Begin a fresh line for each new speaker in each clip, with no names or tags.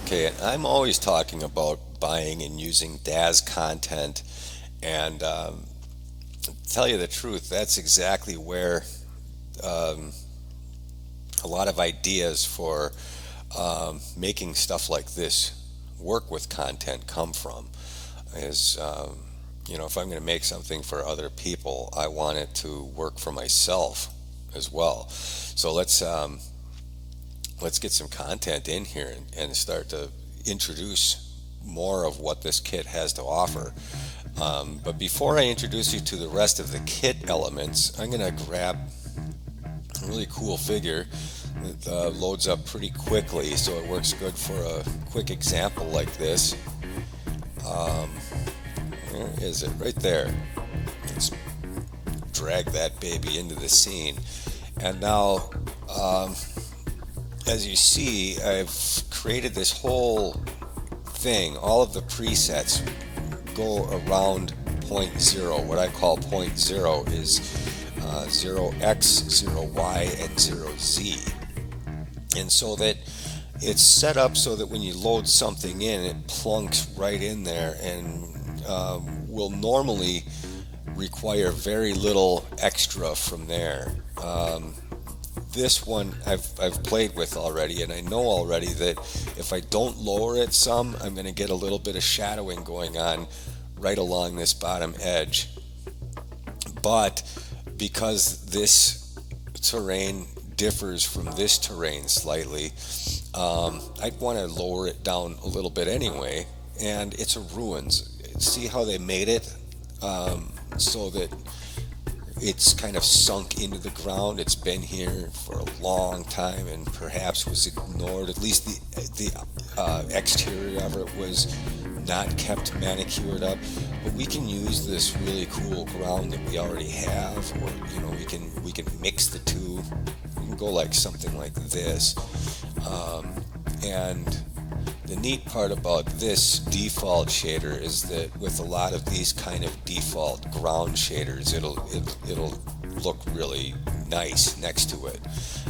Okay, I'm always talking about buying and using DAS content, and tell you the truth, that's exactly where um, a lot of ideas for making stuff like this work with content come from. Is if I'm going to make something for other people, I want it to work for myself as well. So let's get some content in here and start to introduce more of what this kit has to offer. But before I introduce you to the rest of the kit elements, I'm going to grab a really cool figure that loads up pretty quickly, so it works good for a quick example like this. Where is it? Right there. Let's drag that baby into the scene. And now, as you see, I've created this whole thing. All of the presets go around point zero. What I call point zero is 0x, 0y, and 0z. And so that it's set up so that when you load something in, it plunks right in there and will normally require very little extra from there. This one I've played with already, and I know already that if I don't lower it some, I'm going to get a little bit of shadowing going on right along this bottom edge. But because this terrain differs from this terrain slightly, I'd want to lower it down a little bit anyway. And it's a ruins. See how they made it so that it's kind of sunk into the ground. It's been here for a long time and perhaps was ignored. At least the exterior of it was not kept manicured up. But we can use this really cool ground that we already have, or we can mix the two. We can go like something like this. And the neat part about this default shader is that with a lot of these kind of default ground shaders, it'll look really nice next to it,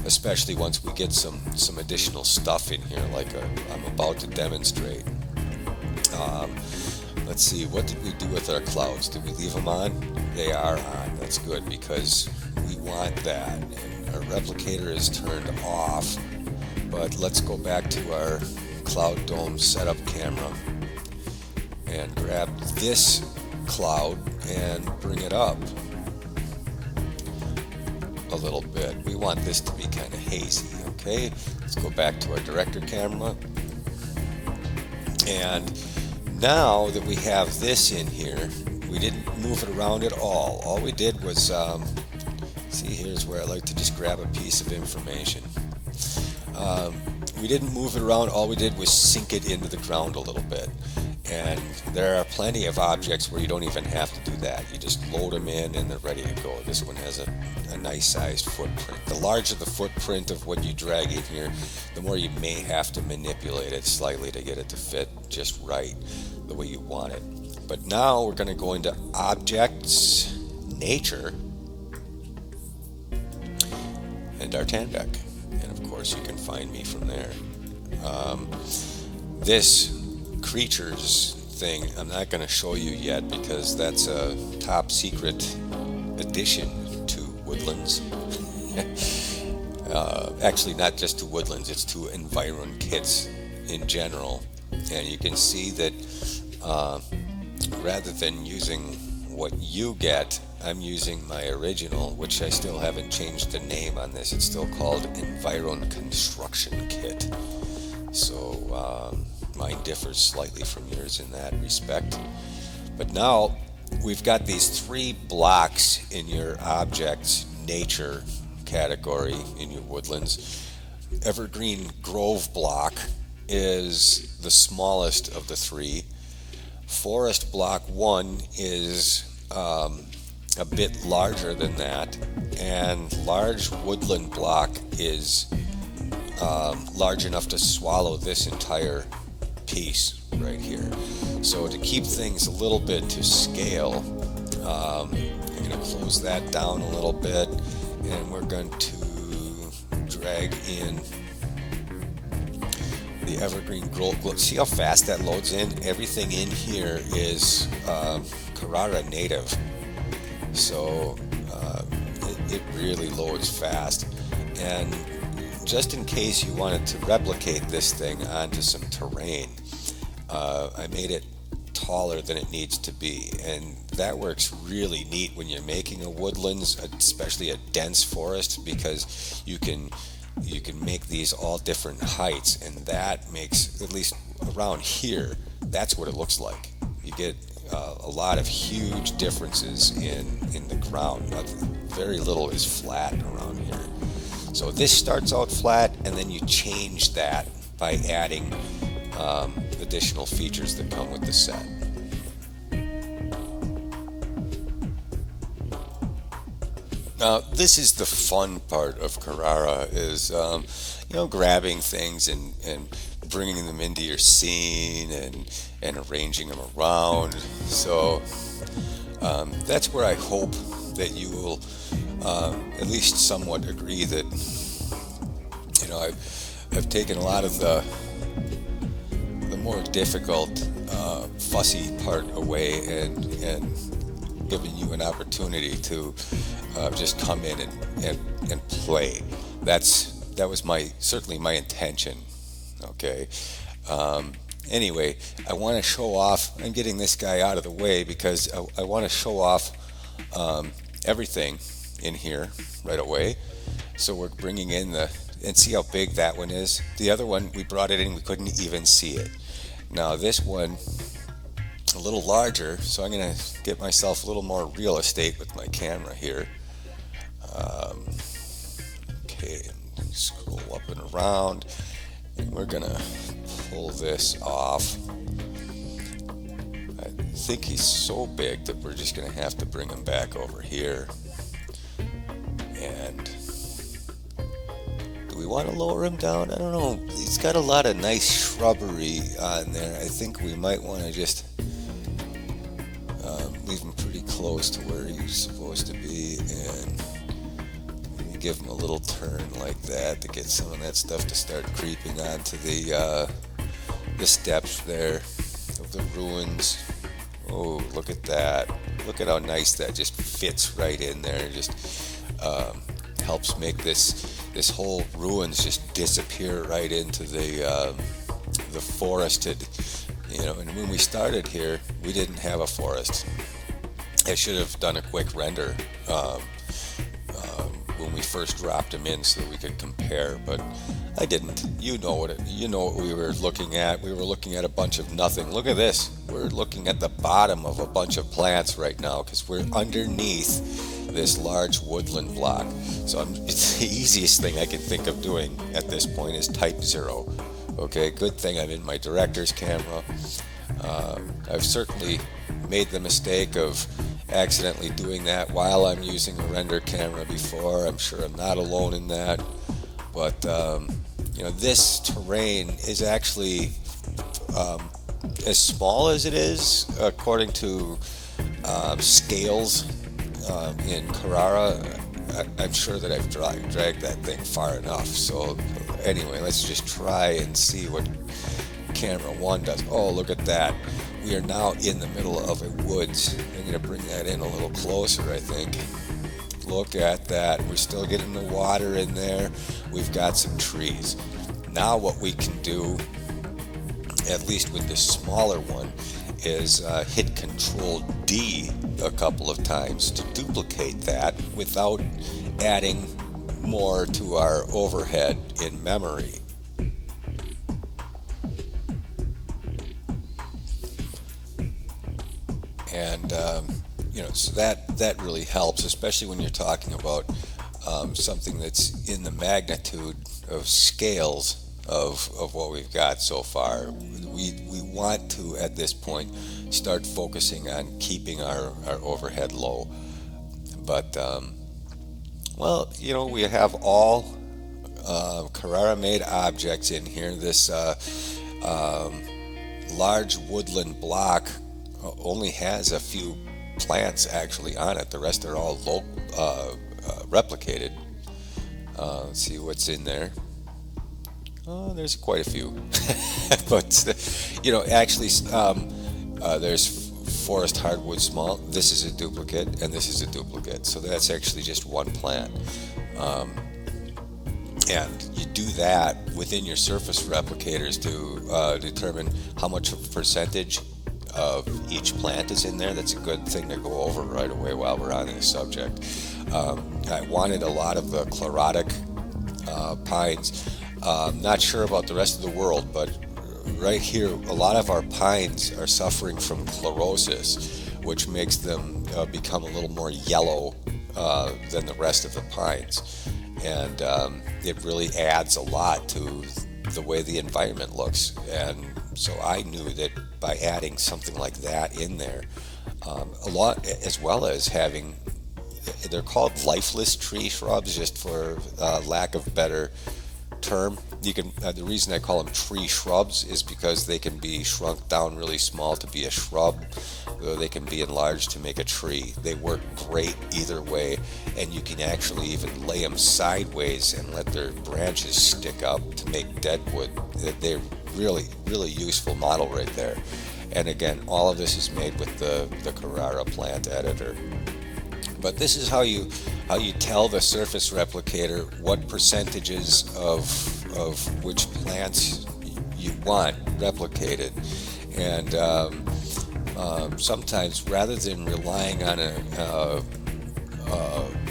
especially once we get some additional stuff in here like I'm about to demonstrate. Let's see, what did we do with our clouds? Did we leave them on? They are on. That's good because we want that. And our replicator is turned off, but let's go back to our Cloud Dome setup camera and grab this cloud and bring it up a little bit. We want this to be kind of hazy. Okay, let's go back to our director camera, and now that we have this in here, we didn't move it around at all. All we did was see, here's where I like to just grab a piece of information. We didn't move it around. All we did was sink it into the ground a little bit. And there are plenty of objects where you don't even have to do that. You just load them in and they're ready to go. This one has a nice sized footprint. The larger the footprint of what you drag in here, the more you may have to manipulate it slightly to get it to fit just right the way you want it. But now we're going to go into Objects, Nature, and Dartanbeck. And of course you can find me from there. This creatures thing I'm not going to show you yet because that's a top secret addition to Woodlands. Actually not just to Woodlands, it's to EnvironKits in general. And you can see that rather than using what you get, I'm using my original, which I still haven't changed the name on this. It's still called Environ Construction Kit. So mine differs slightly from yours in that respect. But now we've got these three blocks in your Objects Nature category in your Woodlands. Evergreen Grove block is the smallest of the three. Forest block 1 is a bit larger than that, and large woodland block is large enough to swallow this entire piece right here. So to keep things a little bit to scale, I'm going to close that down a little bit, and we're going to drag in the evergreen glow. See how fast that loads in? Everything in here is Carrara native, so it really loads fast. And just in case you wanted to replicate this thing onto some terrain, I made it taller than it needs to be, and that works really neat when you're making a woodlands, especially a dense forest, because you can make these all different heights, and that makes, at least around here, that's what it looks like. You get a lot of huge differences in the ground. Very little is flat around here. So this starts out flat, and then you change that by adding additional features that come with the set. Now, this is the fun part of Carrara, is grabbing things and bringing them into your scene and arranging them around. So that's where I hope that you will at least somewhat agree that I've taken a lot of the more difficult, fussy part away and giving you an opportunity to just come in and play. That was certainly my intention. Okay. Anyway, I want to show off. I'm getting this guy out of the way because I want to show off everything in here right away. So we're bringing in and see how big that one is. The other one, we brought it in, we couldn't even see it. Now this one, a little larger, so I'm going to get myself a little more real estate with my camera here. Okay, and scroll up and around, and we're going to pull this off. I think he's so big that we're just going to have to bring him back over here. And do we want to lower him down? I don't know. He's got a lot of nice shrubbery on there. I think we might want to just leave him pretty close to where he's supposed to be, and give him a little turn like that to get some of that stuff to start creeping onto the steps there of the ruins. Oh, look at that. Look at how nice that just fits right in there. It just helps make this whole ruins just disappear right into the forested, and when we started here, we didn't have a forest. I should have done a quick render when we first dropped them in so that we could compare, but I didn't. You know what we were looking at. We were looking at a bunch of nothing. Look at this. We're looking at the bottom of a bunch of plants right now because we're underneath this large woodland block. So it's the easiest thing I can think of doing at this point is type 0. Okay, good thing I'm in my director's camera. I've certainly made the mistake of accidentally doing that while I'm using a render camera before. I'm sure I'm not alone in that. But, this terrain is actually as small as it is according to scales in Carrara. I'm sure that I've dragged that thing far enough. So anyway, let's just try and see what camera 1 does. Oh, look at that. We are now in the middle of a woods. I'm going to bring that in a little closer, I think. Look at that. We're still getting the water in there. We've got some trees. Now what we can do, at least with the smaller one, is hit Control D a couple of times to duplicate that without adding more to our overhead in memory. And so that really helps, especially when you're talking about something that's in the magnitude of scales of what we've got so far. We want to, at this point, start focusing on keeping our overhead low. But we have all Carrara-made objects in here. This large woodland block only has a few plants actually on it. The rest are all replicated. Let's see what's in there. Oh, there's quite a few, but actually, there's forest hardwood small. This is a duplicate, and this is a duplicate. So that's actually just one plant. And you do that within your surface replicators to determine how much of a percentage of each plant is in there. That's a good thing to go over right away while we're on this subject. I wanted a lot of the chlorotic pines. Not sure about the rest of the world, but right here, a lot of our pines are suffering from chlorosis, which makes them become a little more yellow than the rest of the pines. And it really adds a lot to the way the environment looks. And so I knew that by adding something like that in there, a lot, as well as having, they're called lifeless tree shrubs, just for lack of better term. You can the reason I call them tree shrubs is because they can be shrunk down really small to be a shrub, or they can be enlarged to make a tree. They work great either way, and you can actually even lay them sideways and let their branches stick up to make deadwood. They're really useful model right there. And again, all of this is made with the Carrara plant editor. But this is how you tell the surface replicator what percentages of which plants you want replicated. And sometimes, rather than relying on a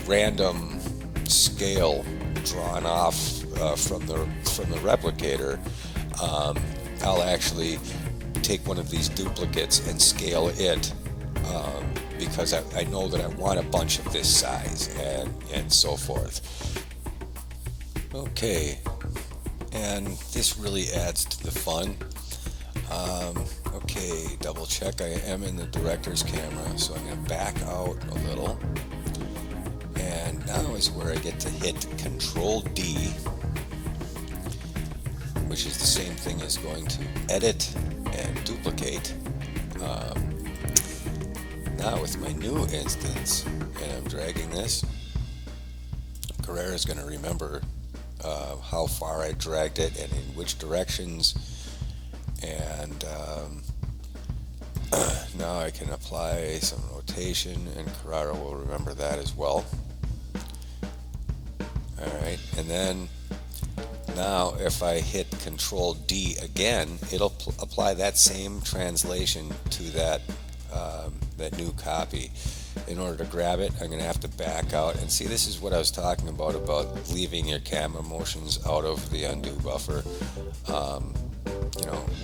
random scale drawn off from the replicator, I'll actually take one of these duplicates and scale it. Because I know that I want a bunch of this size, and so forth. Okay, and this really adds to the fun. Okay, double check. I am in the director's camera, so I'm going to back out a little. And now is where I get to hit Control D, which is the same thing as going to edit and duplicate. Now with my new instance, and I'm dragging this, Carrara is going to remember how far I dragged it and in which directions, and now I can apply some rotation, and Carrara will remember that as well. Alright, and then now if I hit Control D again, it'll apply that same translation to that new copy. In order to grab it, I'm going to have to back out. And see, this is what I was talking about leaving your camera motions out of the undo buffer.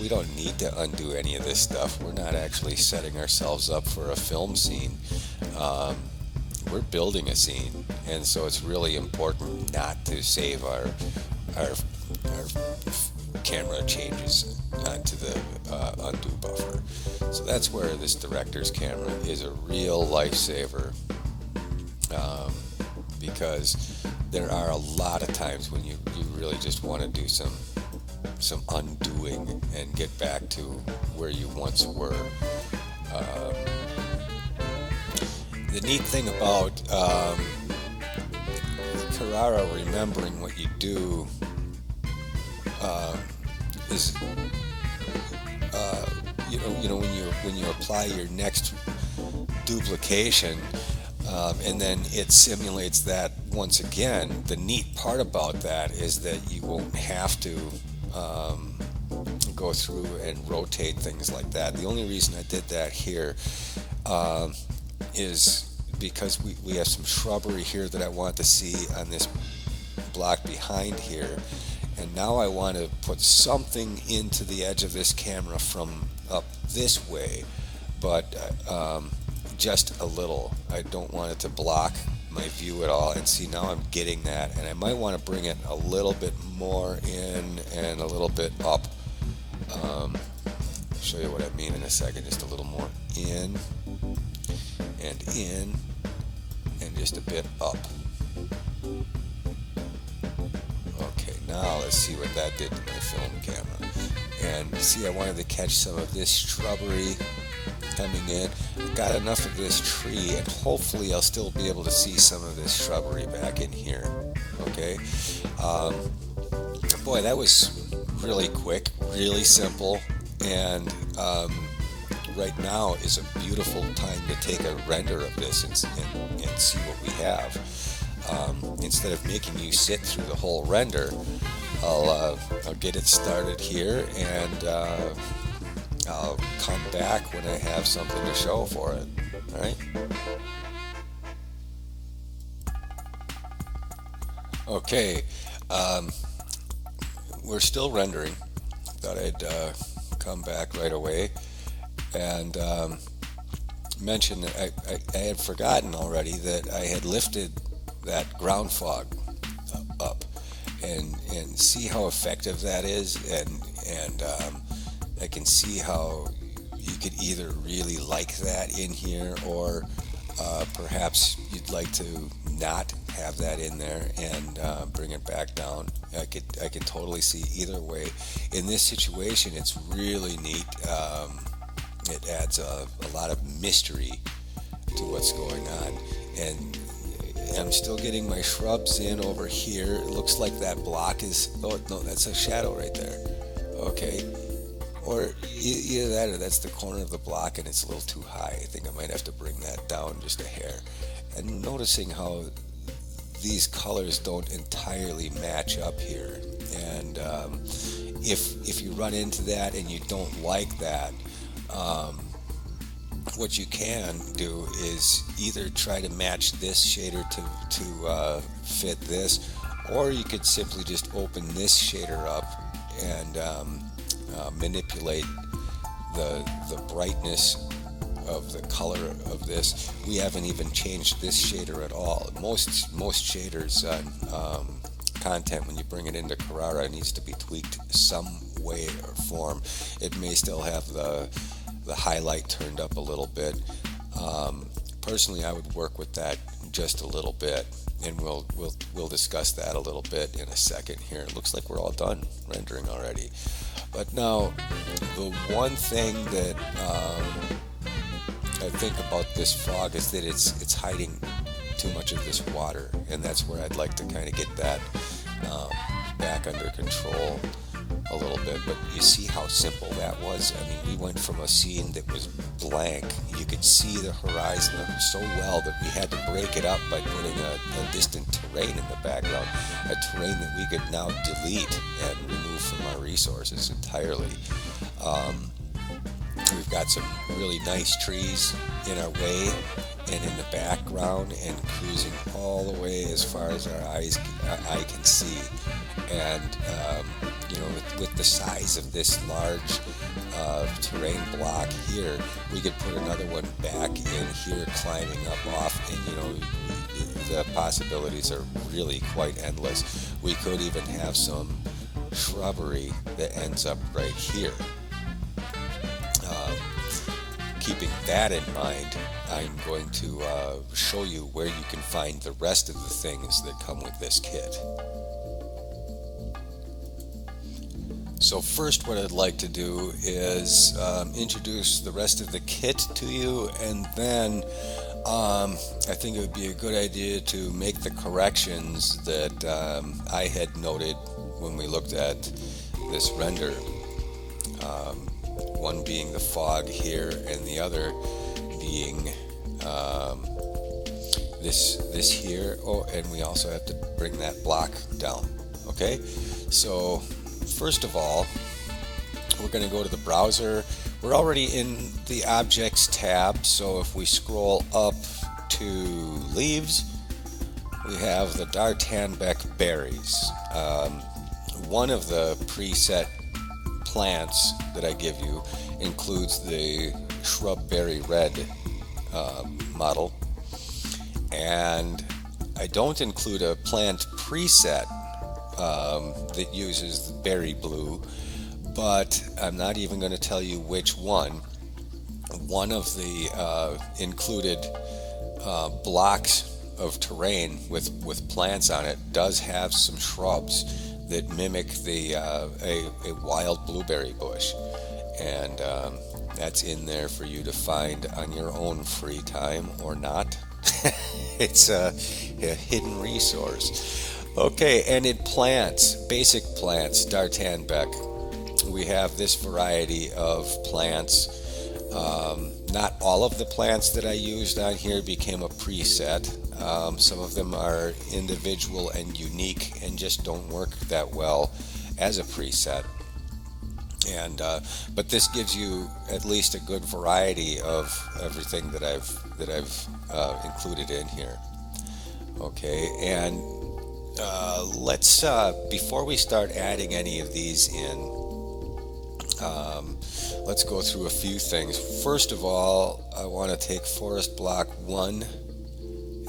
We don't need to undo any of this stuff. We're not actually setting ourselves up for a film scene. We're building a scene, and so it's really important not to save our camera changes onto the undo buffer. So that's where this director's camera is a real lifesaver, because there are a lot of times when you really just want to do some undoing and get back to where you once were. The neat thing about Carrara remembering what you do is when you apply your next duplication, and then it simulates that once again. The neat part about that is that you won't have to go through and rotate things like that. The only reason I did that here is because we have some shrubbery here that I want to see on this block behind here. And now I want to put something into the edge of this camera from up this way, but just a little. I don't want it to block my view at all. And see, now I'm getting that, and I might want to bring it a little bit more in and a little bit up. I'll show you what I mean in a second. Just a little more in and just a bit up. Now let's see what that did to my film camera. And see, I wanted to catch some of this shrubbery coming in. I've got enough of this tree, and hopefully I'll still be able to see some of this shrubbery back in here. Okay. Boy, that was really quick, really simple, and right now is a beautiful time to take a render of this and see what we have. Instead of making you sit through the whole render, I'll get it started here, and I'll come back when I have something to show for it. All right. Okay. We're still rendering. Thought I'd come back right away and mention that I had forgotten already that I had lifted that ground fog up, and see how effective that is, and I can see how you could either really like that in here, or perhaps you'd like to not have that in there and bring it back down. I can totally see either way. In this situation, it's really neat. It adds a lot of mystery to what's going on, and I'm still getting my shrubs in over here. It looks like that block is, oh no, that's a shadow right there. Okay, or either that or that's the corner of the block and it's a little too high. I think I might have to bring that down just a hair. And noticing how these colors don't entirely match up here, and if you run into that and you don't like that, what you can do is either try to match this shader to fit this, or you could simply just open this shader up and manipulate the brightness of the color of this. We haven't even changed this shader at all. Most shaders on content, when you bring it into Carrara, it needs to be tweaked some way or form. It may still have the highlight turned up a little bit. Personally, I would work with that just a little bit, and we'll discuss that a little bit in a second here. It looks like we're all done rendering already. But now, the one thing that I think about this fog is that it's hiding too much of this water, and that's where I'd like to kind of get that back under control a little bit. But you see how simple that was. I mean, we went from a scene that was blank. You could see the horizon so well that we had to break it up by putting a distant terrain in the background, a terrain that we could now delete and remove from our resources entirely. We've got some really nice trees in our way and in the background, and cruising all the way as far as our eye can see. And with the size of this large terrain block here, we could put another one back in here, climbing up off, and the possibilities are really quite endless. We could even have some shrubbery that ends up right here. Keeping that in mind, I'm going to show you where you can find the rest of the things that come with this kit. So first, what I'd like to do is introduce the rest of the kit to you, and then I think it would be a good idea to make the corrections that I had noted when we looked at this render. One being the fog here, and the other being this here. Oh, and we also have to bring that block down. Okay, so first of all, we're going to go to the browser. We're already in the Objects tab, so if we scroll up to Leaves, we have the D'Artanbek berries. One of the preset plants that I give you includes the shrub berry red model, and I don't include a plant preset that uses the berry blue, but I'm not even going to tell you which one. One of the included blocks of terrain with plants on it does have some shrubs that mimic a wild blueberry bush, and that's in there for you to find on your own free time or not. It's a hidden resource. Okay, and in plants, basic plants, D'Artanbek, we have this variety of plants. Not all of the plants that I used on here became a preset. Some of them are individual and unique and just don't work that well as a preset. And but this gives you at least a good variety of everything that I've included in here. Okay, and let's before we start adding any of these in, let's go through a few things. First of all, I want to take forest block 1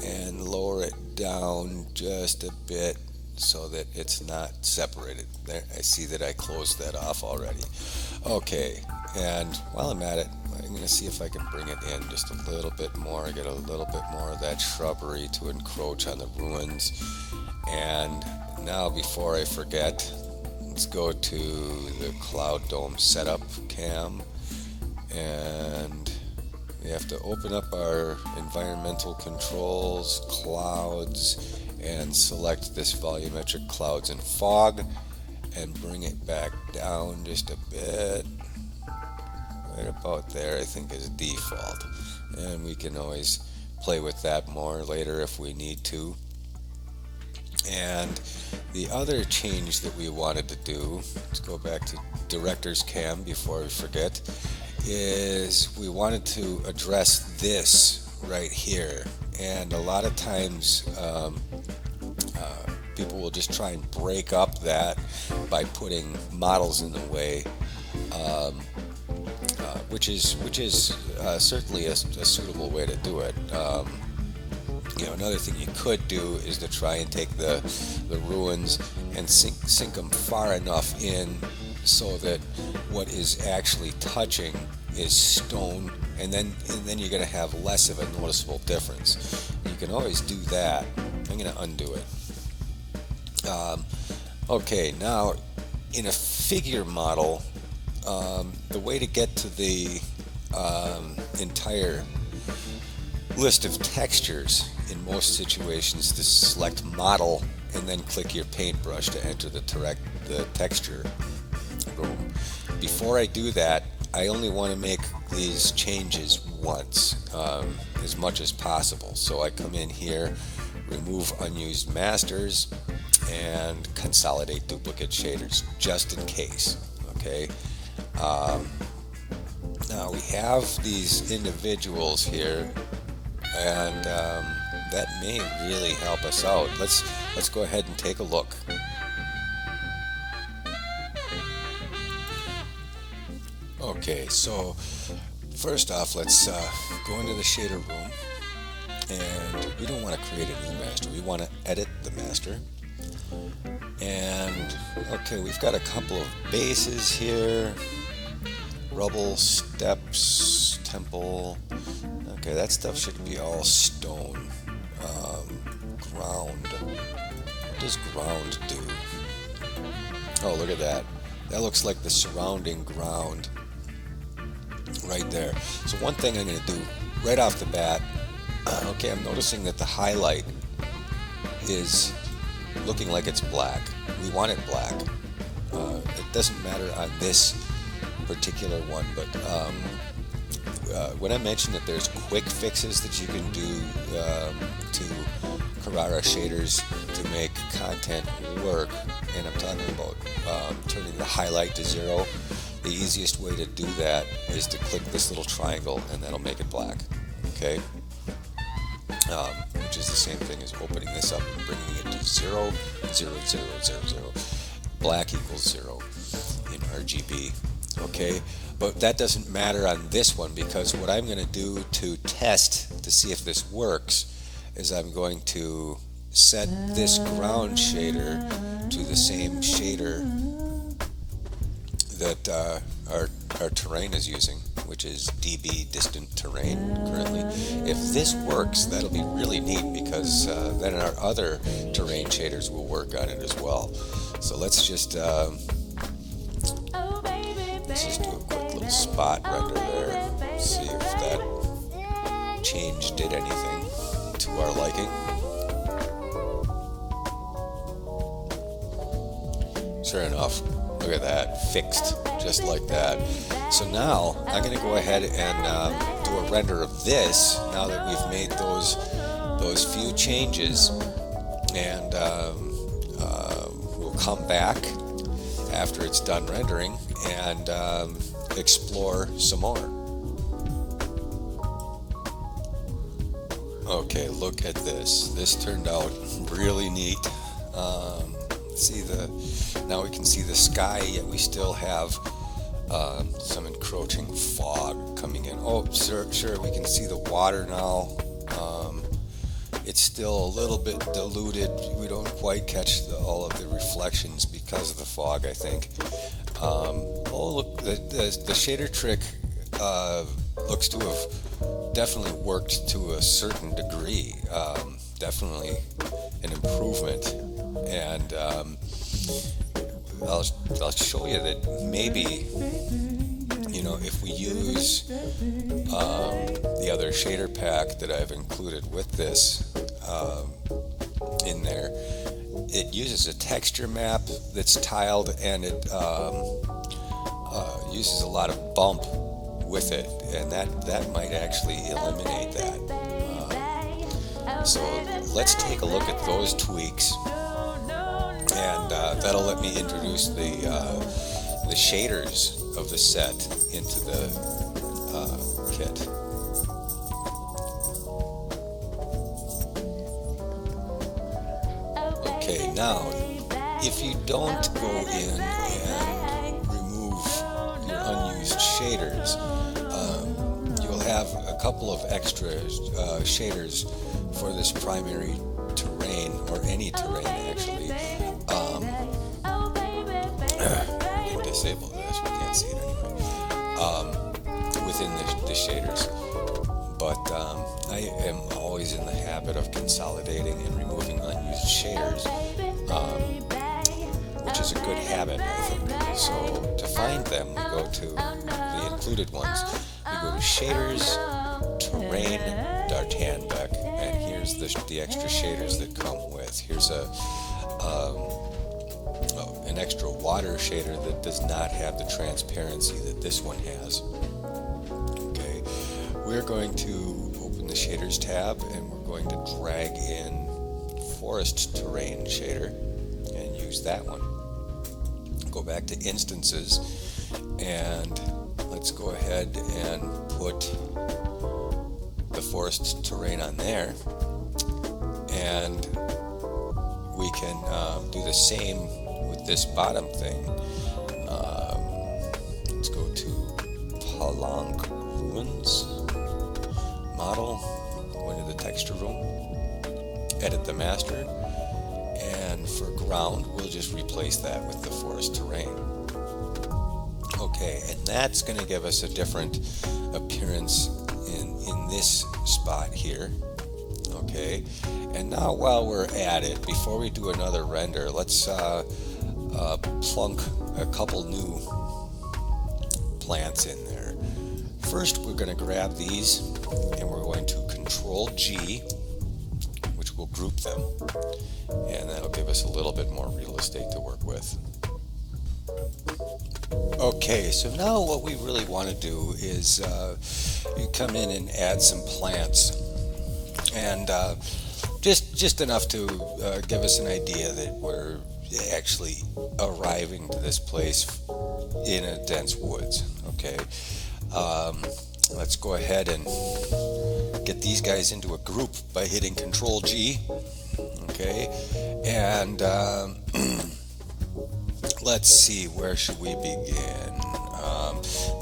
and lower it down just a bit so that it's not separated. There, I see that I closed that off already. Okay, and while I'm at it, I'm going to see if I can bring it in just a little bit more, get a little bit more of that shrubbery to encroach on the ruins. And now, before I forget, let's go to the Cloud Dome setup cam, and we have to open up our environmental controls, clouds, and select this volumetric clouds and fog and bring it back down just a bit. Right about there, I think, is default. And we can always play with that more later if we need to. And the other change that we wanted to do, let's go back to Director's Cam before we forget, is we wanted to address this right here. And a lot of times people will just try and break up that by putting models in the way, which is certainly a suitable way to do it. Another thing you could do is to try and take the ruins and sink them far enough in so that what is actually touching is stone, and then you're going to have less of a noticeable difference. You can always do that. I'm going to undo it. Okay, now in a figure model, the way to get to the entire list of textures in most situations is to select model and then click your paintbrush to enter the texture room. Before I do that, I only want to make these changes once, as much as possible. So I come in here, remove unused masters, and consolidate duplicate shaders just in case. Okay. Now we have these individuals here, and that may really help us out. Let's go ahead and take a look. Okay, so first off, let's go into the shader room, and we don't want to create a new master. We want to edit the master. And okay, we've got a couple of bases here. Rubble, steps, temple. Okay, that stuff should be all stone. Ground. What does ground do? Oh, look at that. That looks like the surrounding ground right there. So one thing I'm going to do right off the bat, okay, I'm noticing that the highlight is looking like it's black. We want it black. It doesn't matter on this particular one, but when I mentioned that there's quick fixes that you can do to Carrara shaders to make content work, and I'm talking about turning the highlight to 0, the easiest way to do that is to click this little triangle, and that'll make it black. Okay, which is the same thing as opening this up and bringing it to 0, 0, 0, 0, 0. Black equals 0 in RGB. Okay, but that doesn't matter on this one, because what I'm going to do to test to see if this works is I'm going to set this ground shader to the same shader that our terrain is using, which is DB distant terrain currently. If this works, that'll be really neat, because then our other terrain shaders will work on it as well. So let's just do a quick little spot render there, see if that change did anything to our liking. Sure enough, Look at that, fixed, just like that. So now I'm going to go ahead and do a render of this now that we've made those few changes, and we'll come back after it's done rendering and explore some more. Okay, look at this. This turned out really neat. Now we can see the sky, yet we still have some encroaching fog coming in. Oh, sure, we can see the water now. It's still a little bit diluted. We don't quite catch all of the reflections because of the fog, I think. Oh, look, the shader trick looks to have definitely worked to a certain degree. Definitely an improvement. And I'll show you that maybe, if we use the other shader pack that I've included with this in there, it uses a texture map that's tiled, and it uses a lot of bump with it, and that might actually eliminate that. So let's take a look at those tweaks, and that'll let me introduce the shaders of the set into the kit. Okay, now if you don't go in and remove your unused shaders, you'll have a couple of extra shaders for this primary terrain, or any terrain actually. We can disable this, we can't see it anyway, within the shaders. But I am always in the habit of consolidating and removing unused shaders, which is a good habit, I think. So to find them, we go to the included ones. We go to Shaders, Terrain, D'Artanbeck, and here's the extra shaders that come with. Here's an extra water shader that does not have the transparency that this one has. Okay, we're going to open the Shaders tab, and we're going to drag in Forest Terrain shader and use that one. Go back to Instances, and let's go ahead and put the Forest Terrain on there, and we can do the same with this bottom thing. Let's go to Palenque Ruins, Model, go into the Texture Room, edit the master, and for ground we'll just replace that with the Forest Terrain. Okay, and that's going to give us a different appearance in this spot here. Okay, and now while we're at it, before we do another render, let's plunk a couple new plants in there. First, we're going to grab these, and we're going to Control G, which will group them, and that'll give us a little bit more real estate to work with. Okay, so now what we really want to do is you come in and add some plants, and just enough to give us an idea that we're actually arriving to this place in a dense woods. Okay, let's go ahead and get these guys into a group by hitting Control G. Okay, and let's see, where should we begin?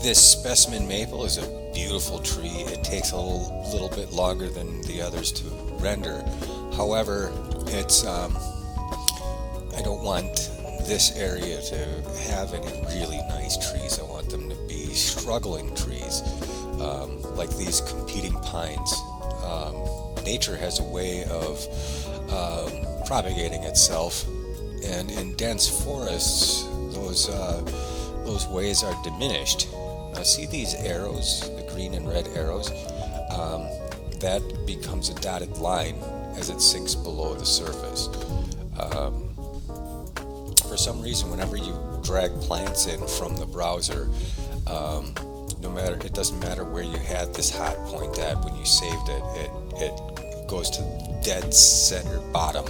This specimen maple is a beautiful tree. It takes a little bit longer than the others to render. However, it's I don't want this area to have any really nice trees. I want them to be struggling trees, like these competing pines. Nature has a way of propagating itself, and in dense forests, those ways are diminished. Now, see these arrows, the green and red arrows? That becomes a dotted line as it sinks below the surface. for some reason, whenever you drag plants in from the browser, it doesn't matter where you had this hot point at when you saved it, it goes to dead center bottom.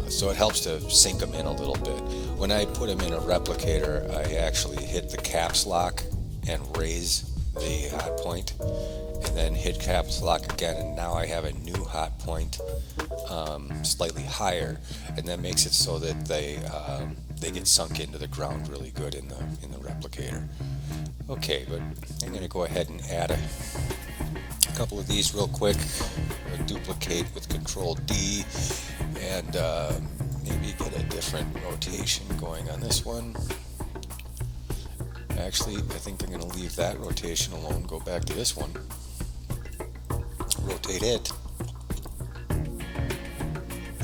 So it helps to sync them in a little bit. When I put them in a replicator, I actually hit the caps lock and raise the hot point, and then hit caps lock again, and now I have a new hot point slightly higher, and that makes it so that they get sunk into the ground really good in the replicator. Okay, but I'm going to go ahead and add a couple of these real quick. Duplicate with Control D, and maybe get a different rotation going on this one. Actually, I think I'm going to leave that rotation alone, go back to this one, rotate it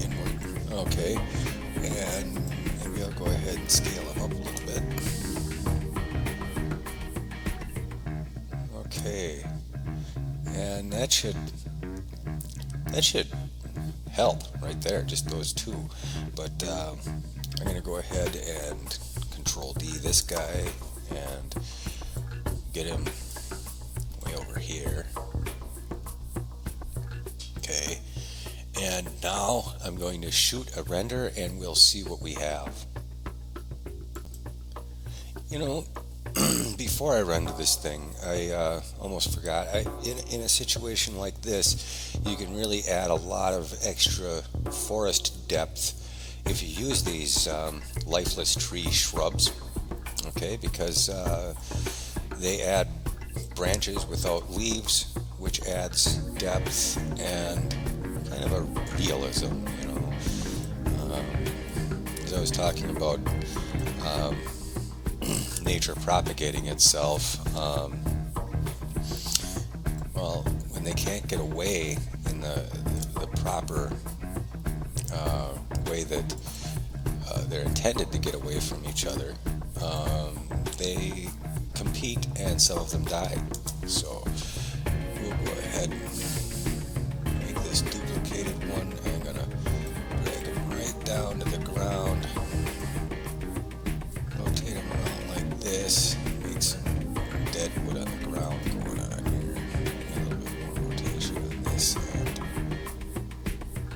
inward. Okay, and maybe I'll go ahead and scale them up a little bit. Okay, and that should help right there, just those two. But I'm going to go ahead and Control D this guy and get him way over here. Okay, and now I'm going to shoot a render and we'll see what we have. You know, before I render this thing, I almost forgot. In a situation like this, you can really add a lot of extra forest depth if you use these lifeless tree shrubs. Okay, because they add branches without leaves, which adds depth and kind of a realism, you know. As I was talking about nature propagating itself, well, when they can't get away in the proper way that they're intended to get away from each other, they compete and some of them die. So we'll go ahead and make this duplicated one. I'm gonna drag him right down to the ground, rotate him around like this, make some dead wood on the ground going on here, a little bit more rotation on this end,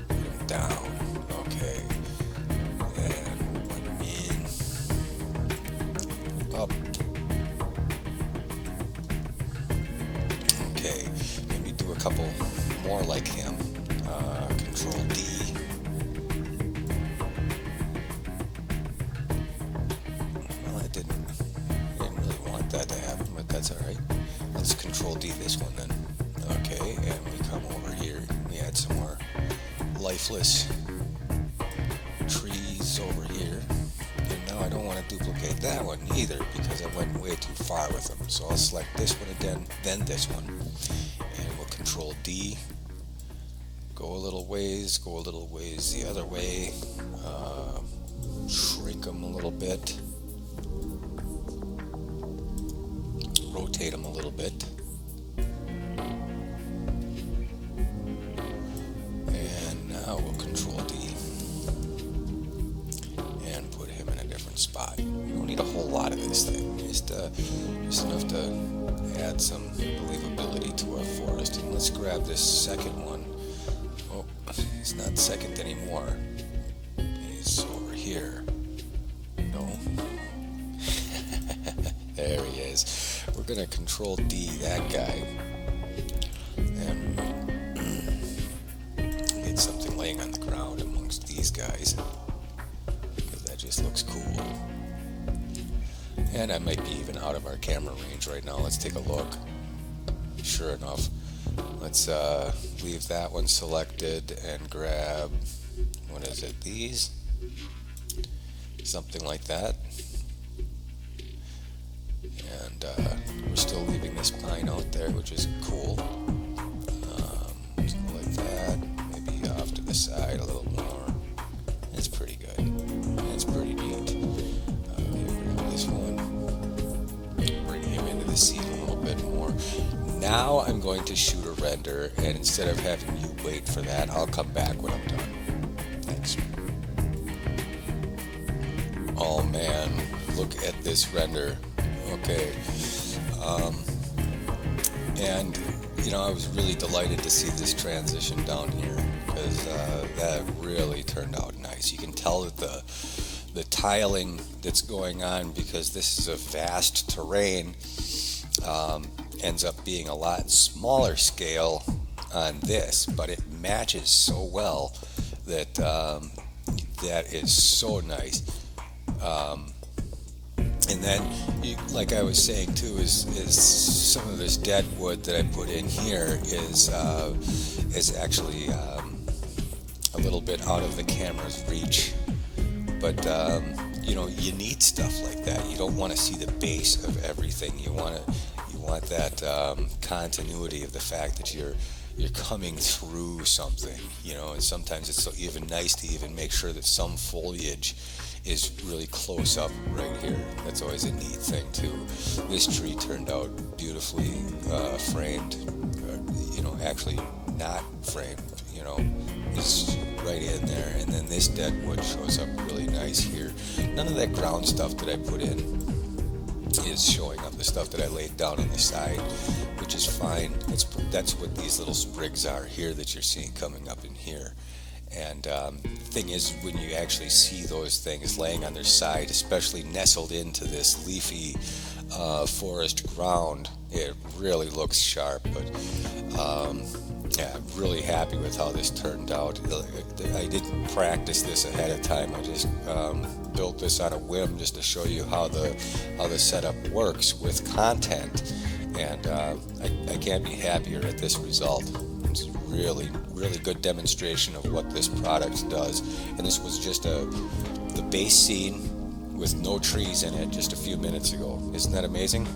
put him down. Okay, and put him in, up. Okay, maybe do a couple more like him. Control D. Well, I didn't really want that to happen, but that's alright. Let's Control D this one then. Okay, and we come over here, we add some more lifeless trees over here. And now I don't want to duplicate that one either because I went way too far with them. So I'll select this one again, then this one, and we'll Control D. Go a little ways the other way, shrink them a little bit, rotate them a little bit, and now we'll Control D and put him in a different spot. You don't need a whole lot of this thing, just enough to add some believability to our forest. And let's grab this second one. Oh, he's not second anymore. He's over here. No. There he is. We're going to Control D that guy. And get something laying on the ground amongst these guys, because that just looks cool. And I might be even out of our camera range right now. Let's take a look. Sure enough. Let's leave that one selected and grab, what is it, these? Something like that. And we're still leaving this pine out there, which is cool. Let's go like that, maybe off to the side a little more. It's pretty good. It's pretty neat. Grab this one, bring him into the scene a little bit more. Now I'm going to shoot a render, and instead of having you wait for that, I'll come back when I'm done. Thanks. man, look at this render. Okay. And I was really delighted to see this transition down here, because that really turned out nice. You can tell that the tiling that's going on, because this is a vast terrain, ends up being a lot smaller scale on this, but it matches so well that that is so nice. And then, like I was saying too, is some of this dead wood that I put in here is actually a little bit out of the camera's reach. But you need stuff like that. You don't want to see the base of everything. You want that continuity of the fact that you're coming through something. And sometimes it's so even nice to even make sure that some foliage is really close up right here. That's always a neat thing too. This tree turned out beautifully framed, actually not framed, it's right in there. And then this dead wood shows up really nice here. None of that ground stuff that I put in is showing up. The stuff that I laid down on the side, which is fine. That's what these little sprigs are here that you're seeing coming up in here. And the thing is, when you actually see those things laying on their side, especially nestled into this leafy forest ground, it really looks sharp. But I'm really happy with how this turned out. I didn't practice this ahead of time. I just built this on a whim just to show you how the setup works with content. And I can't be happier at this result. It's really good demonstration of what this product does. And this was just the base scene with no trees in it just a few minutes ago. Isn't that amazing?